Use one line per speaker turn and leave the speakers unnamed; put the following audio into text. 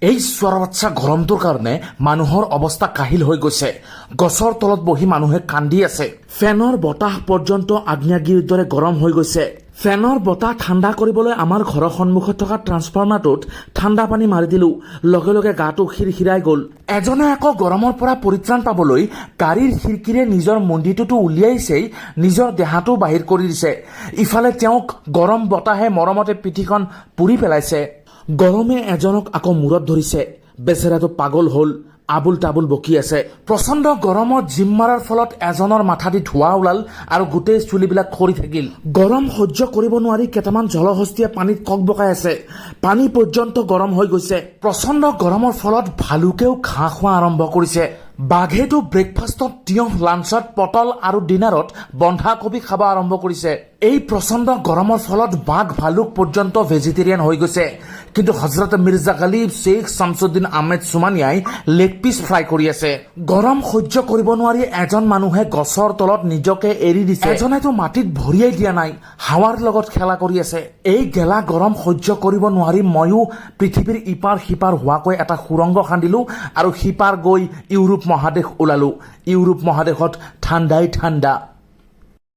এই চোৱাৰবাচ্চা গৰমটোৰ কাৰণে মানুহৰ অৱস্থা কাহিল হৈ গৈছে। গছৰ তলত বহি মানুহে কান্দি আছে। ফেনৰ বতাহ পৰ্যন্ত আগ্নেয়গিৰিৰ দৰে গৰম হৈ গৈছে। ফেনৰ বতাহ ঠাণ্ডা কৰিবলৈ আমাৰ ঘৰৰ সন্মুখত থকা ট্ৰান্সফৰ্মাৰটোত ঠাণ্ডা পানী মাৰি দিলো, লগে লগে গাটো খিৰখিৰাই গ'ল। এজনে আকৌ গৰমৰ পৰা পৰিত্ৰাণ পাবলৈ গাড়ীৰ খিৰিকীৰে নিজৰ মন্দিৰটোতো উলিয়াইছেই, নিজৰ দেহাটো বাহিৰ কৰি দিছে। ইফালে তেওঁক গৰম বতাহে মৰমতে পিঠিখন পুৰি পেলাইছে। গৰমে এজনক আকৌ মূৰত ধৰিছে। বেচেৰাটো পাগল হ'ল, আবুল তাবুল বকি আছে। প্ৰচণ্ড গৰমত জিম মাৰাৰ ফলত এজনৰ মাথা দি ধোঁৱা ওলাল আৰু গোটেই চুলিবিলাক সৰি থাকিল। গৰম সহ্য কৰিব নোৱাৰি কেইটামান জলহস্তীয়ে পানীত কক বকাই আছে। পানী পৰ্যন্ত গৰম হৈ গৈছে। প্ৰচণ্ড গৰমৰ ফলত ভালুকেও ঘাঁহ খোৱা আৰম্ভ কৰিছে। বাঘেটো ব্ৰেকফাষ্টত তিয়ঁহ, লাঞ্চত পটল আৰু ডিনাৰত বন্ধাকবি খাব আৰম্ভ কৰিছে। এই প্ৰচণ্ড গৰমৰ ফলত বাঘ ভালুক পৰ্যন্ত ভেজিটেৰিয়ান হৈ গৈছে। কিন্তু হজৰত মিৰ্জা গালিব, শ্বেখ শামছুদ্দিন আহমেদ চুমানিয়াই লেগ পিচ ফ্ৰাই কৰি আছে। গৰম সহ্য কৰিব নোৱাৰি এজন মানুহে গছৰ তলত নিজকে এৰি দিছে। এজনেতো মাটিত ভৰিয়াই দিয়া নাই, হাৱাৰ লগত খেলা কৰি আছে। এই গেলা গৰম সহ্য কৰিব নোৱাৰি ময়ো পৃথিৱীৰ ইপাৰ সিপাৰ হোৱাকৈ এটা সুৰংগ খান্দিলো আৰু সিপাৰ গৈ ইউৰোপ মহাদেশ ওলালো। ইউৰোপ মহাদেশত ঠাণ্ডাই ঠাণ্ডা।